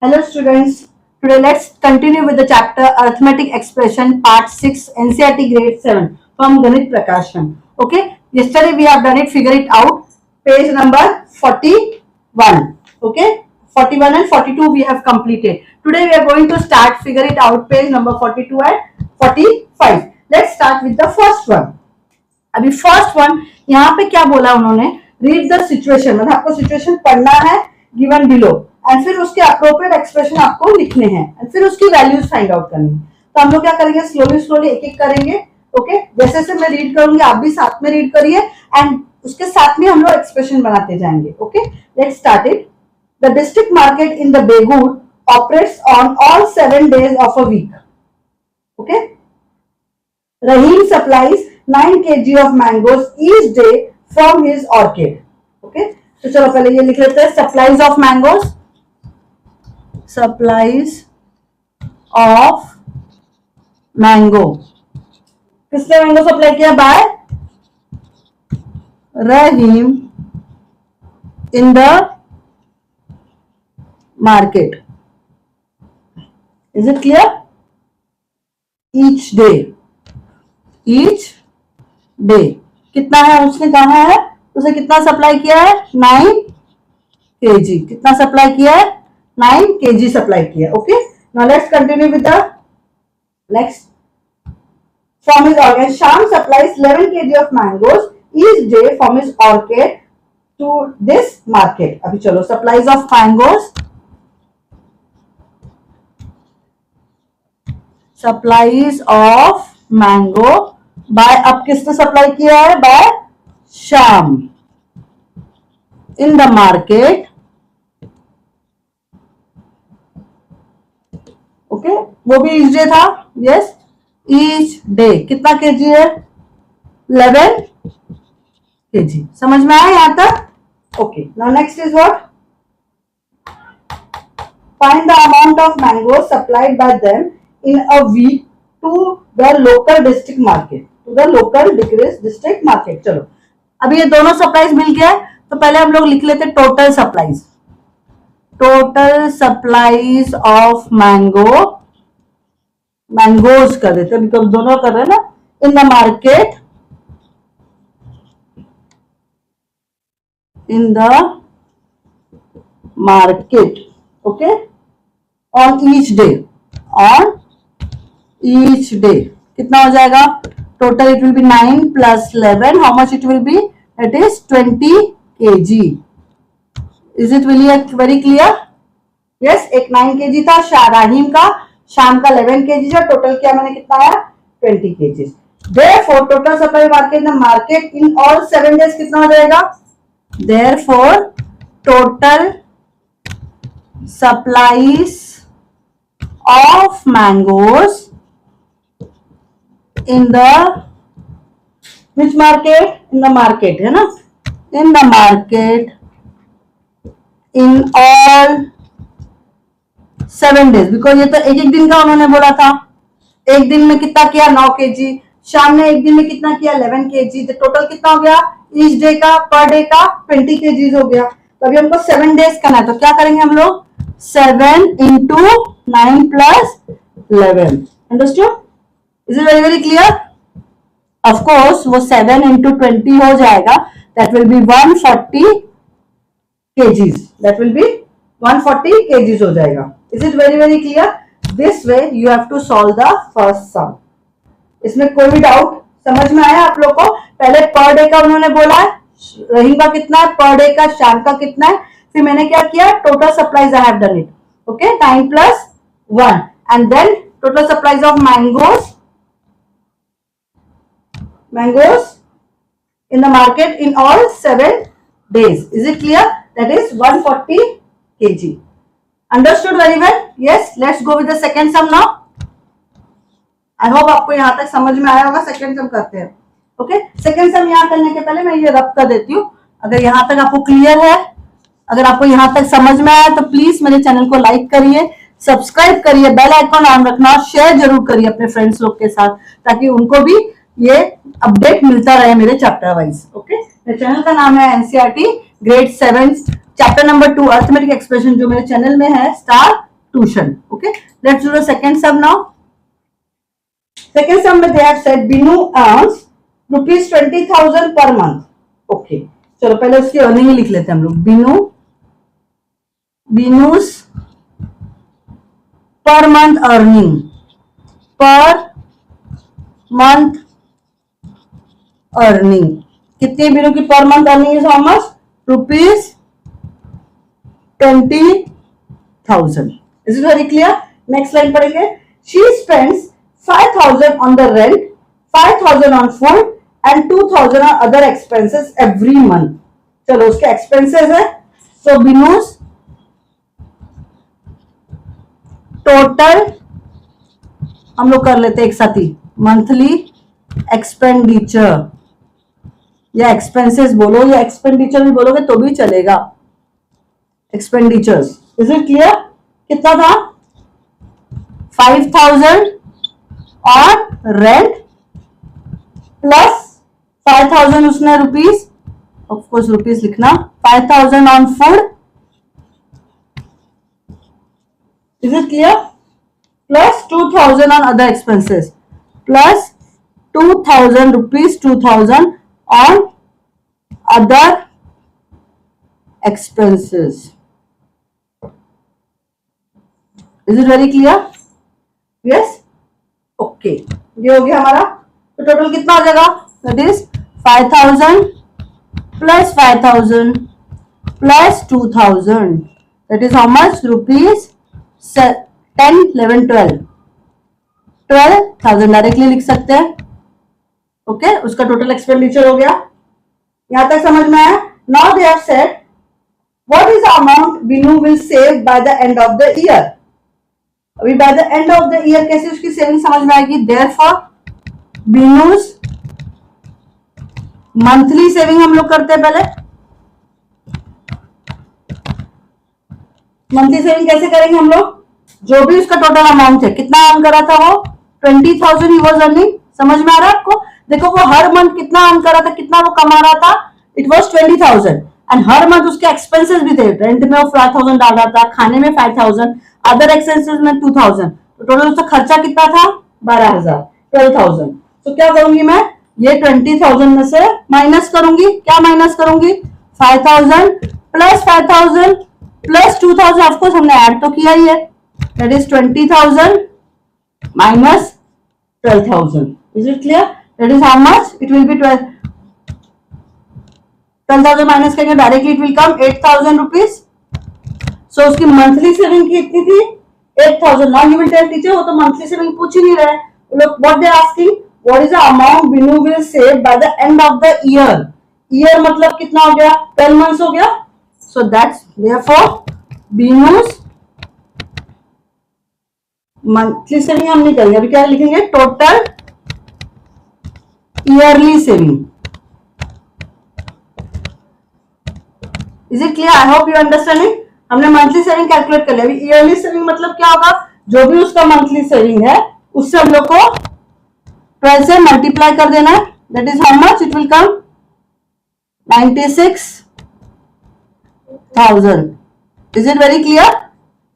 Hello students, today let's continue with the chapter Arithmetic Expression Part 6 NCERT Grade 7 from Ganit Prakashan. Okay, yesterday we have done it, figure it out, page number 41. Okay, 41 and 42 we have completed. Today we are going to start figure it out page number 42 and 45. Let's start with the first one. अभी first one यहाँ पे क्या बोला उन्होंने, read the situation, मतलब आपको situation पढ़ना है गिवन बिलो एंड फिर उसके अप्रोप्रिएट एक्सप्रेशन आपको लिखने हैं एंड फिर उसकी वैल्यूज फाइंड आउट करनी है. तो हम लोग क्या करेंगे, स्लोली स्लोली एक एक करेंगे. ओके, जैसे जैसे मैं रीड करूंगी आप भी साथ में रीड करिए एंड उसके साथ में हम लोग एक्सप्रेशन बनाते जाएंगे. Okay, let's start it. The district market in the Begur operates on all 7 days of a week. Okay, Rahim supplies 9 kg of mangoes each day from his orchard. Okay, तो चलो पहले ये लिख लेते हैं. Supplies of mangoes, supplies of mango. किसने mango supply किया? By Rahim in the market. Is it clear? Each day. Each day कितना है, उसने कहा है उसे कितना सप्लाई किया है, 9 kg. कितना सप्लाई किया है, 9 kg सप्लाई किया. Okay, now let's continue with the next. From his orchard Shyam supplies 11 kg of mangoes each day from his orchard to this market. अभी चलो, supplies of mangoes, supplies of mango by, अब किसने supply किया है, by Shyam in the market. Okay, वो भी each day था. Yes, each day कितना केजी है, 11 kg. समझ में आया यहां तक? Okay, now next is what, find the amount of mango supplied by them in a week to the local district market. To the local district market. चलो, अभी ये दोनों सप्लाईज मिल गया है तो पहले हम लोग लिख लेते total supplies. Total supplies of mango, mangoes कर देते बिकॉज दोनों कर रहे हैं ना. इन the market, in the market. Okay, on each day, on each day कितना हो जाएगा, total it will be 9 plus 11. How much it will be, it is 20 kg. Is it very clear? Yes, एक 9 kg था राहीम का, शाम का 11 kg था. Total क्या मैंने कितना आया, 20 kg. Therefore total supply market the market in all 7 days कितना हो जाएगा, therefore total supplies of mangoes in the which market, in the market है ना, in the market in all 7 days. Because ये तो एक एक दिन का उन्होंने बोला था. एक दिन में कितना किया, 9 kg. शाम ने एक दिन में कितना किया, 11 kg. तो टोटल कितना हो गया, ईच डे का, पर डे का 20 kg हो गया. तो अभी हमको 7 days करना है तो क्या करेंगे हम लोग, 7 into 9 plus 11. Understood? Is it very clear? Of course, वो 7 into 20 हो जाएगा. That will be 140 kgs. That will be 140 kgs हो जाएगा. Is it very clear? This way you have to solve the first sum. इसमें कोई भी doubt समझ में आया आप लोग को? पहले पर डे का उन्होंने बोला है, रहीम का कितना है, पर डे का शाम का कितना है. फिर मैंने क्या किया, total supplies I have done it. Okay, 9 plus 1 and then total supplies of mangoes in the market in all 7 days. Is it clear? That is 140 kg. Understood very well? Yes, let's go with the second sum now. I hope आपको यहाँ तक समझ में आया होगा. Second sum करते हैं. Okay, second sum यहाँ करने के पहले मैं ये रब कर देती हूँ. अगर यहाँ तक आपको क्लियर है, अगर आपको यहाँ तक समझ में आया तो प्लीज मेरे चैनल को लाइक करिए, सब्सक्राइब करिए, बेल आइकॉन ऑन रखना, शेयर जरूर करिए अपने फ्रेंड्स लोग के साथ ताकि उनको भी ये अपडेट मिलता रहे मेरे चैप्टर वाइज. ओके, मेरे चैनल का नाम है NCERT grade 7 chapter number 2 arithmetic expression जो मेरे चैनल में है star tuition. Okay, let's do the second sum now. Second sum में they have said Binu earns rupees 20,000 per month. Okay, चलो पहले उसकी अर्निंग लिख लेते हैं हम लोग. Binu's per month earning. Per month earning. कितनी बिनु की per month earning is how much? Rupees 20,000. Is it very clear? Next line पढ़ेंगे. She spends 5,000 on the rent, 5,000 on food and 2,000 on other expenses every month. चलो उसके expenses है. सो बिनूस total हम लोग कर लेते एक साथ ही. मंथली एक्सपेंडिचर या एक्सपेंसेस बोलो या एक्सपेंडिचर भी बोलोगे तो भी चलेगा. एक्सपेंडिचर्स. Is it clear? कितना था? 5,000 और रेंट प्लस 5,000 उसने रुपीज, ऑफ कोर्स रुपीज लिखना. 5,000 on food. Is it clear? Plus 2,000 on other expenses plus 2,000 rupees 2,000 on other expenses. Is it very clear? Yes? Okay. ये हो गया हमारा. तो टोटल कितना हो जाएगा? That is 5,000 plus 5,000 plus 2,000. That is how much? Rupees 10, 11, 12. 12,000 directly लिख सकते हैं. ओके, उसका टोटल एक्सपेंडिचर हो गया. यहां तक समझ में आया? Now they have said what is the amount Binu will save by the end of the year. अभी by the end of the year कैसे उसकी सेविंग समझ में आएगी. देयरफॉर बिनूज मंथली सेविंग हम लोग करते हैं पहले. मंथली सेविंग कैसे करेंगे हम लोग? जो भी उसका टोटल अमाउंट है, कितना अर्न करा था वो 20,000 ही वाज अर्निंग. समझ में आ रहा है आपको? देखो वो हर मंथ कितना अर्न कर रहा था, कितना वो कमा रहा था. It was 20,000 and her month उसके एक्सपेंसेस भी थे. रेंट में वो 5,000 डाल रहा था, खाने में 5,000, अदर एक्सपेंसेस में 2,000. तो टोटल उसका खर्चा कितना था? 12,000, 12,000. तो क्या करूंगी मैं? ये 20,000 में से माइनस करूंगी. क्या माइनस करूंगी? 5,000 प्लस 5,000 प्लस 2,000. ऑफकोर्स हमने ऐड तो किया ही है. That is 20,000 minus 12,000. Is it clear? That is how much? It will be 12,000 minus करेंगे directly it will come 8,000 rupees. So उसकी मंथली सेविंग कितनी थी? 8,000. Now you will tell teacher वो तो मंथली सेविंग पूछ ही नहीं रहे. लोग what they are asking, what is the amount Binu will save by the end of the year. Year मतलब कितना हो गया? 12 मंथ्स हो गया. So that's therefore Binu's monthly saving हम नहीं करेंगे. अभी क्या लिखेंगे? Total yearly saving. Is it clear? I hope you understanding. हमने मंथली सेविंग कैलकुलेट कर लिया. अभी ईयरली सेविंग मतलब क्या होगा? जो भी उसका मंथली सेविंग है उससे हम लोग को 12 से मल्टीप्लाई कर देना है. That is how much it will come? 96,000. Is it very clear?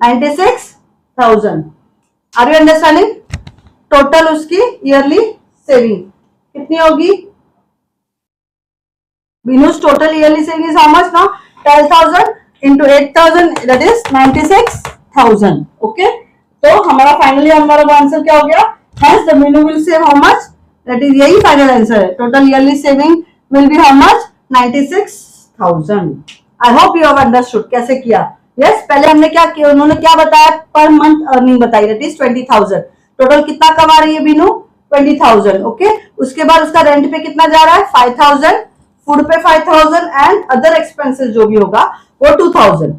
96,000. Are you understanding? Total उसकी ईयरली सेविंग कितनी होगी? Binu's total yearly saving is how much now? 12,000 into 8,000 that is 96,000. Okay, तो हमारा फाइनली हमारा आंसर क्या हो गया? Hence the Binu will save how much? That is यही फाइनल आंसर है. Total yearly saving will be how much? 96,000. I hope you have understood कैसे किया. Yes, पहले हमने क्या किया? उन्होंने क्या बताया? पर मंथ अर्निंग बताई. That is 20,000. टोटल कितना कमा रही है बिनू? 20,000. ओके, उसके बाद उसका रेंट पे कितना जा रहा है? 5,000, फूड पे 5,000 एंड अदर एक्सपेंसेस जो भी होगा वो 2,000.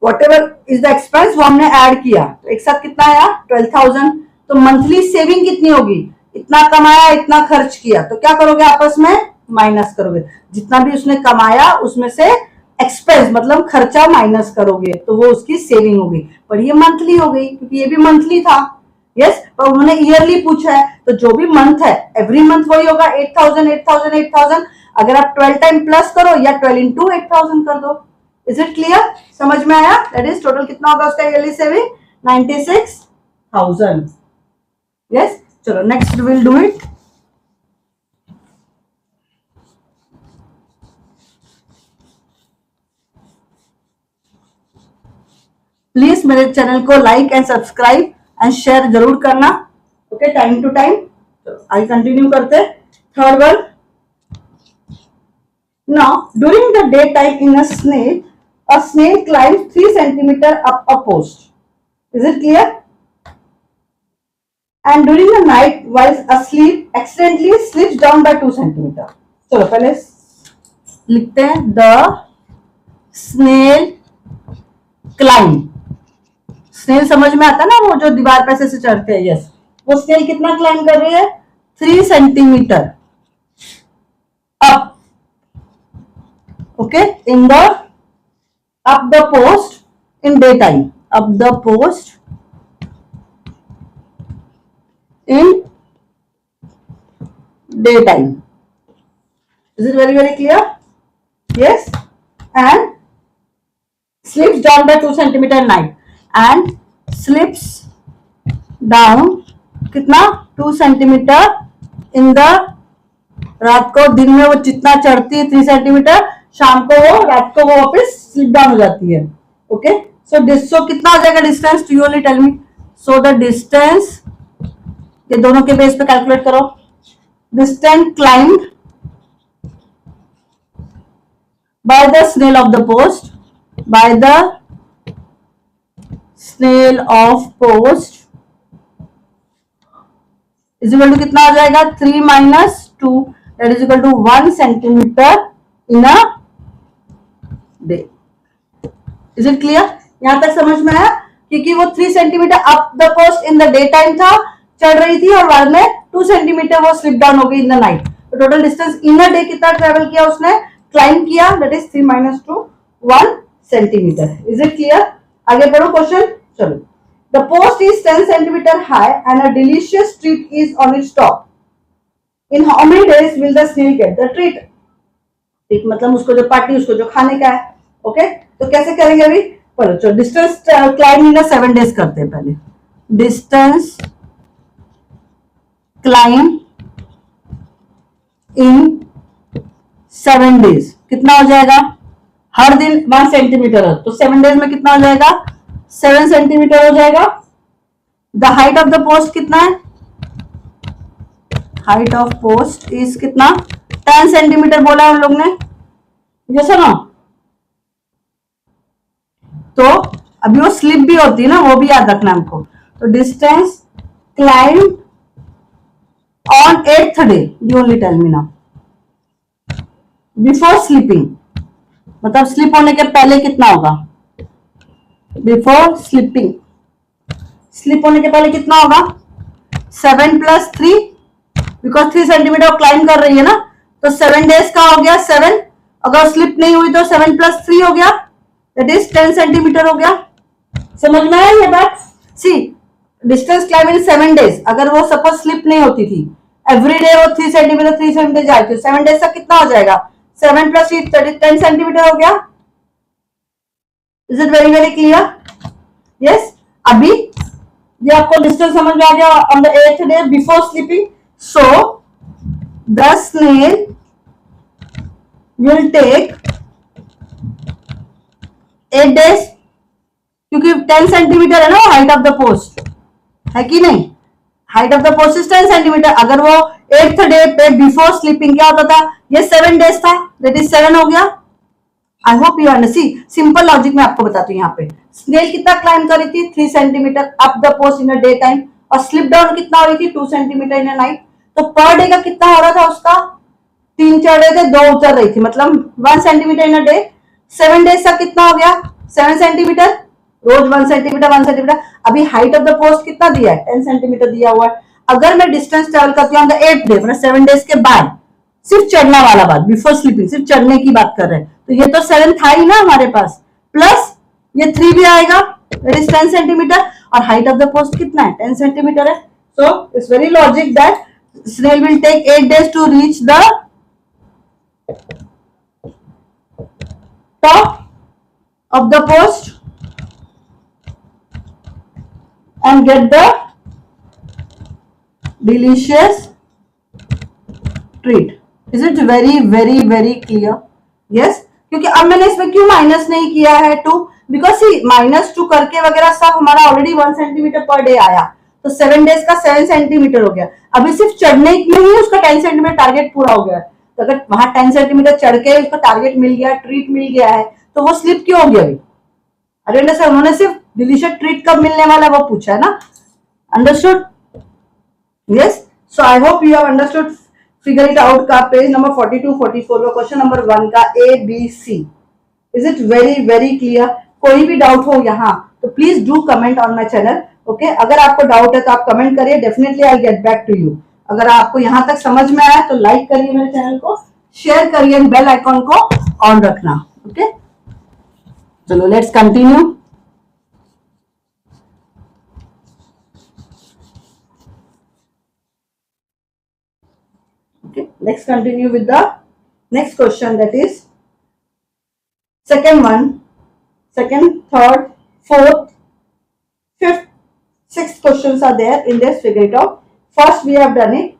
whatever is the expense वो हमने ऐड किया. तो एक साथ कितना आया? 12,000. तो मंथली सेविंग कितनी होगी? इतना कमाया, इतना खर्च किया. तो क्या करोगे? आपस में माइनस करोगे. जितना भी उसने कमाया उसमें से एक्सपेंस मतलब खर्चा माइनस करोगे तो वो उसकी सेविंग होगी. पर ये मंथली हो गई क्योंकि ये भी मंथली था. यस, पर उन्होंने ईयरली पूछा है तो जो भी मंथ है एवरी मंथ वही होगा. 8,000 8,000 8,000. अगर आप 12 टाइम प्लस करो या 12 into 8,000 कर दो. Is it clear? समझ में आया? दैट इज टोटल कितना होगा उसका ईयरली सेविंग? 96,000. Yes. चलो next we'll do it. Please मेरे चैनल को like and subscribe and share जरूर करना. Okay, time to time. I continue करते. Third one. Now during the day time in a snail climbs 3 centimeter up a post. Is it clear? And during the night while asleep accidentally slips down by 2 centimeter. चलो पहले लिखते हैं. The snail climb. Snail समझ में आता है ना, वो जो दीवार पे से चढ़ते हैं. यस, वो स्नेल कितना क्लाइंब कर रही है? 3 centimetre up. Okay, in the up the post in daytime. Up the post in daytime. Is it very clear? Yes. And slips down by 2 centimeter at night. And slips down कितना? 2 centimetre in the. रात को, दिन में वो जितना चढ़ती है 3 centimetre, शाम को वो, रात को वो वापस स्लिप डाउन हो जाती है. ओके, सो कितना हो जाएगा distance? To you only tell me. So the distance, ये दोनों के बेस पे कैलकुलेट करो. Distance climbed by the snail of the post, by the snail of post is equal to कितना हो जाएगा? 3 minus 2 that is equal to 1 centimeter in a day. Is it clear? यहां तक समझ में आया? क्योंकि वो 3 centimetre up the post in the day time था, चढ़ रही थी, और बाद में 2 सेंटीमीटर वो स्लिप डाउन हो गई इन द नाइट. तो total distance in a day कितना ट्रेवल किया उसने, क्लाइंब किया? That is 3 minus 2 1 centimetre. Is it clear? आगे बढ़ो क्वेश्चन. चलो. The post is 10 centimeter high and a delicious treat is on its top. In how many days will the snail get the treat? treat मतलब उसको जो party, उसको जो खाने का है. ओके, तो कैसे करेंगे अभी? चलो चलो, डिस्टेंस क्लाइंब इन 7 days करते हैं पहले. डिस्टेंस क्लाइंब इन 7 days कितना हो जाएगा? हर दिन 1 सेंटीमीटर है, तो 7 days में कितना हो जाएगा? 7 सेंटीमीटर हो जाएगा. The height of the post कितना है? हाइट ऑफ पोस्ट इज कितना? 10 सेंटीमीटर बोला हम लोग ने. ये सुनो, तो अभी वो स्लिप भी होती है ना, वो भी याद रखना हमको. तो distance climb on 8th day, you only tell me now. Before sleeping, मतलब स्लिप होने के पहले कितना होगा? बिफोर स्लीपिंग, स्लिप होने के पहले कितना होगा? 7 plus 3, बिकॉज 3 सेंटीमीटर क्लाइंब कर रही है ना, तो 7 days का हो गया 7. अगर स्लिप नहीं हुई तो 7 plus 3 हो गया, दैट इज 10 सेंटीमीटर हो गया. समझ में आया ये बात? सी, डिस्टेंस क्लाइंब इन 7 days. अगर वो सपोज स्लिप नहीं होती थी, एवरी डे वो 3 सेंटीमीटर जाती, 7 days का कितना हो जाएगा? 7 plus 3 10 सेंटीमीटर हो गया. Is it very clear? Yes. अभी ये आपको डिस्टेंस समझ में आ गया. On the 8th day before sleeping, so the snail will take 8 days, क्योंकि 10 सेंटीमीटर है ना हाइट ऑफ द पोस्ट, है कि नहीं? Height of the post is 10 centimetre. अगर वो 8th डे पे बिफोर स्लीपिंग क्या होता था? ये 7 days था, दैट इज 7 हो गया. आई hope you understand. Simple logic मैं आपको बताती हूँ. यहाँ पे स्नेल कितना क्लाइंब कर रही थी? 3 centimetre up the post in a day time, और स्लिप डाउन कितना हो रही थी? 2 सेंटीमीटर इन अ नाइट. तो पर डे का कितना हो रहा था उसका? 3 चढ़ रहे थे, 2 उतर रही थी, मतलब 1 centimetre in a day. 7 days का कितना हो गया? 7 सेंटीमीटर, रोज 1 सेंटीमीटर 1 सेंटीमीटर. अभी हाइट ऑफ द पोस्ट कितना दिया है? 10 सेंटीमीटर दिया हुआ है. अगर मैं डिस्टेंस ट्रेवल करती हूँ 8th डे, मतलब 7 days के बाद, सिर्फ चढ़ना वाला बात, बिफोर स्लीपिंग सिर्फ चढ़ने की बात कर रहे हैं, तो ये तो 7 था ही ना हमारे पास, प्लस ये 3 भी आएगा, दैट इज 10 सेंटीमीटर. और हाइट ऑफ द पोस्ट कितना है? 10 सेंटीमीटर है. So it's very logic that snail will take 8 days to reach the top of the post and get the delicious treat. Is it very very very clear? Yes, क्योंकि अब मैंने इसमें क्यों minus नहीं किया है 2, बिकॉज -2 करके वगैरह सब हमारा ऑलरेडी 1 सेंटीमीटर पर डे आया, तो 7 डेज का 7 सेंटीमीटर हो गया। अभी सिर्फ चढ़ने में ही उसका 10 सेंटीमीटर टारगेट पूरा हो गया। तो अगर वहां 10 सेंटीमीटर चढ़ के उसका टारगेट मिल गया, ट्रीट मिल गया है, तो वो स्लिप क्यों हो गया अभी? अरे सर, उन्होंने सिर्फ डिलीशियस ट्रीट कब मिलने वाला वो पूछा है ना। Understood? Yes, so I hope you have understood. Figure it out का पेज नंबर 42 44 का क्वेश्चन नंबर 1 का ABC। Is it very very clear? कोई भी डाउट हो यहाँ तो please do comment on my channel. Okay, अगर आपको डाउट है तो आप कमेंट करिए, definitely I get back to you. अगर आपको यहाँ तक समझ में आया तो लाइक करिए मेरे चैनल को, शेयर करिए, बेल आइकॉन को ऑन रखना। ओके, चलो let's continue. Okay, let's continue with the next question, that is second one, second, third, fourth, fifth, sixth questions are there in this. Figure it out. First we have done it.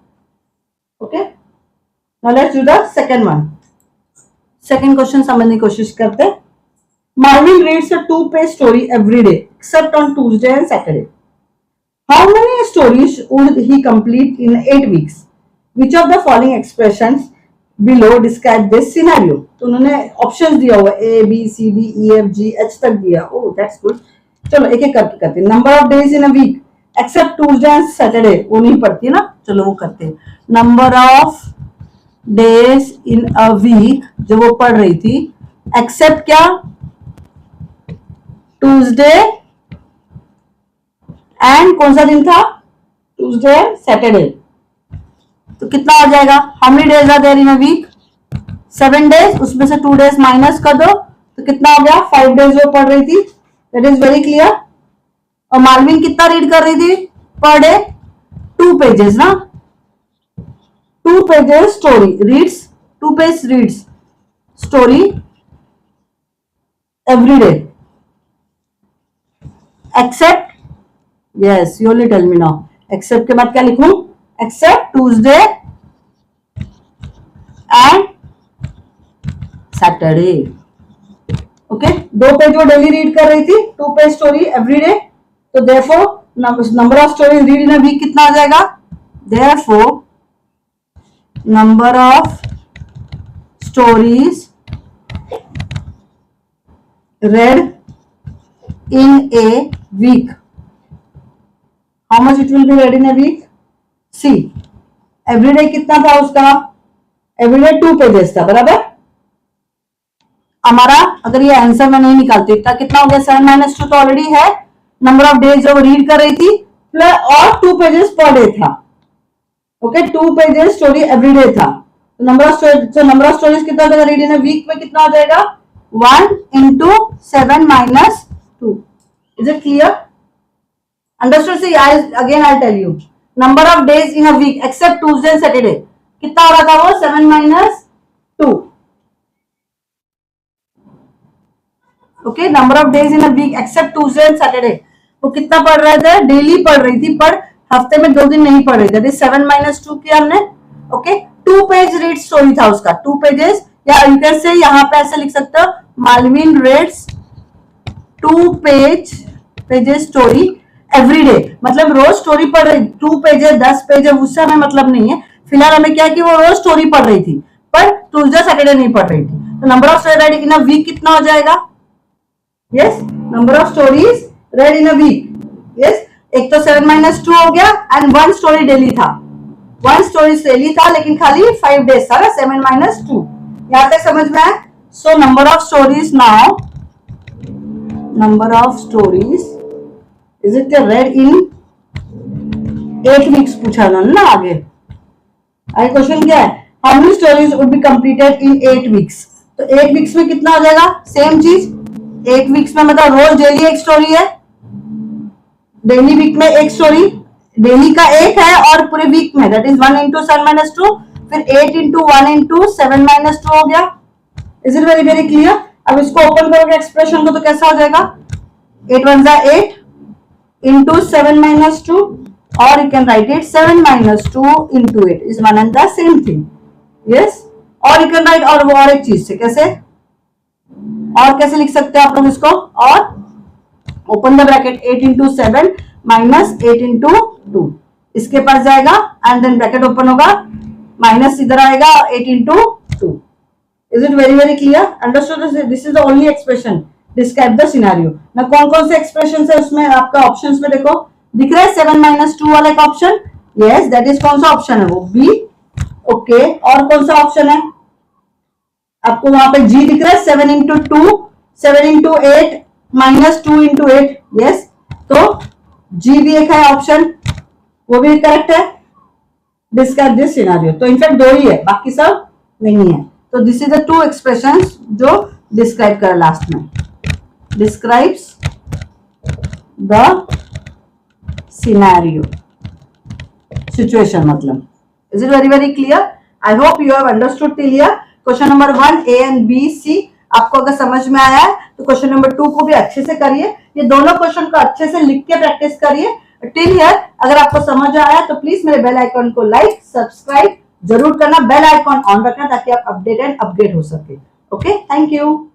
Okay, now let's do the second one. Second question समझने की कोशिश करते हैं। Marvin reads a 2-page story every day except on Tuesday and Saturday. How many stories would he complete in 8 weeks? Which of the following expressions below describe this scenario? तो उन्होंने options दिया हुआ A, B, C, D, E, F, G, H तक दिया। Oh that's good. चलो एक एक करके करते हैं। Number of days in a week except Tuesday and Saturday, वो नहीं पढ़ती है ना, चलो वो करते हैं। Number of days in a week जो वो पढ़ रही थी, एक्सेप्ट क्या? ट्यूसडे एंड कौन सा दिन था? Tuesday and Saturday. तो कितना हो जाएगा? How many days are there in a week? 7 days, उसमें से 2 डेज माइनस कर दो तो कितना हो गया? 5 डेज वो पढ़ रही थी। That is very clear. और मार्विन कितना रीड कर रही थी पर डे? 2 पेजेस ना, 2 pages story reads, 2 page reads story every day except, yes you only tell me now, except के बाद क्या लिखूं? Except Tuesday and Saturday. Okay, 2 page वो डेली रीड कर रही थी, 2 पेज स्टोरी एवरी डे, तो therefore number of stories read in a week कितना आ जाएगा? Therefore number of stories read in a week, how much it will be read in a week? See, every day कितना था उसका? every day 2 pages था, बराबर। हमारा अगर ये आंसर में नहीं निकालती था कितना हो गया? 7 - 2 तो ऑलरेडी है। नंबर ऑफ डेज जो रीड कर रही थी प्लस और 2 पेजेस पर डे था। Okay, 2 pages story every day था, तो नंबर ऑफ स्टोरीज कितना हो जाएगा रीड इन अ वीक में? कितना हो जाएगा? 1 into 7 minus 2. Is it clear? Understood? See, again I'll tell you. Number of days in a week except Tuesday and Saturday. कितना हो रहा था वो? 7 minus 2. Okay, number of days in a week except Tuesday and Saturday. वो कितना पढ़ रहे थे? डेली पढ़ रही थी, पर हफ्ते में 2 दिन नहीं पढ़ रही थी। 7 minus 2 किया हमने। ओके, 2 पेज रीड स्टोरी था उसका, 2 पेजेस, या यू कैन से यहाँ पे ऐसे लिख सकते हो, Melvin reads 2 pages story every day. मतलब रोज स्टोरी पढ़ रही, 2 पेजेस 10 पेज, उससे हमें मतलब नहीं है। फिलहाल हमें क्या कि वो रोज स्टोरी पढ़ रही थी, पर ट्यूसडे सैटरडे नहीं पढ़ रही थी। तो number of story read in a week कितना हो जाएगा? Yes, number of stories read in a week. Yes, एक तो 7 minus 2 हो गया एंड 1 स्टोरी डेली था, 1 स्टोरी डेली था, लेकिन खाली 5 डेज था ना, 7 minus 2। यहाँ तक समझ में आया? So number of stories now, number of stories is it red in 8 weeks पूछा उन्होंने ना आगे। आगे क्वेश्चन क्या है? How many stories would be completed in 8 weeks? तो 8 वीक्स में कितना हो जाएगा? सेम चीज, 8 वीक्स में मतलब रोज डेली एक स्टोरी है, डेली वीक में एक स्टोरी, डेली का एक है और पूरे वीक में, दैट इज 1 into 7 minus 2, फिर 8 into 1 into 7 minus 2 हो गया। Is it very very clear? अब इसको ओपन करोगे एक्सप्रेशन को तो कैसा हो जाएगा? 8 1 8, into 7 minus 2, or you can write it 7 minus 2 into 8 is one and the same thing. Yes, or you can write और एक चीज से कैसे, और कैसे लिख सकते हैं आप लोग इसको, और open the bracket 8 into 7 minus 8 into 2, इसके पास जाएगा एंड देन ब्रैकेट ओपन होगा, माइनस इधर आएगा 8 into 2. Is it very very clear? Understood? This is the only expression, describe the scenario. ना कौन कौन से एक्सप्रेशन है उसमें आपका ऑप्शंस में देखो दिख रहा है 7 माइनस 2 वाला एक ऑप्शन. यस, दैट इज कौन सा ऑप्शन है? वो बी. ओके, और कौन सा ऑप्शन है आपको वहां पे? जी दिख रहा है 7 into 2, 7 into 8 minus 2 into 8. Yes, तो जी भी एक है ऑप्शन, वो भी करेक्ट है. डिस्क्राइब दिस सिनेरियो, तो इनफैक्ट दो ही है, बाकी सब नहीं है. तो this is the two expressions जो डिस्क्राइब कर लास्ट में. डिस्क्राइब्स द सिनेरियो, सिचुएशन मतलब. Is it very very clear? I hope you have understood till here. Question number 1 A and B C आपको अगर समझ में आया है तो क्वेश्चन नंबर 2 को भी अच्छे से करिए. ये दोनों क्वेश्चन को अच्छे से लिख के प्रैक्टिस करिए टिल हियर. अगर आपको समझ आया तो प्लीज मेरे बेल आइकॉन को लाइक सब्सक्राइब जरूर करना, बेल आइकॉन ऑन रखना ताकि आप अपडेट एंड अपग्रेड हो सके. Okay, thank you.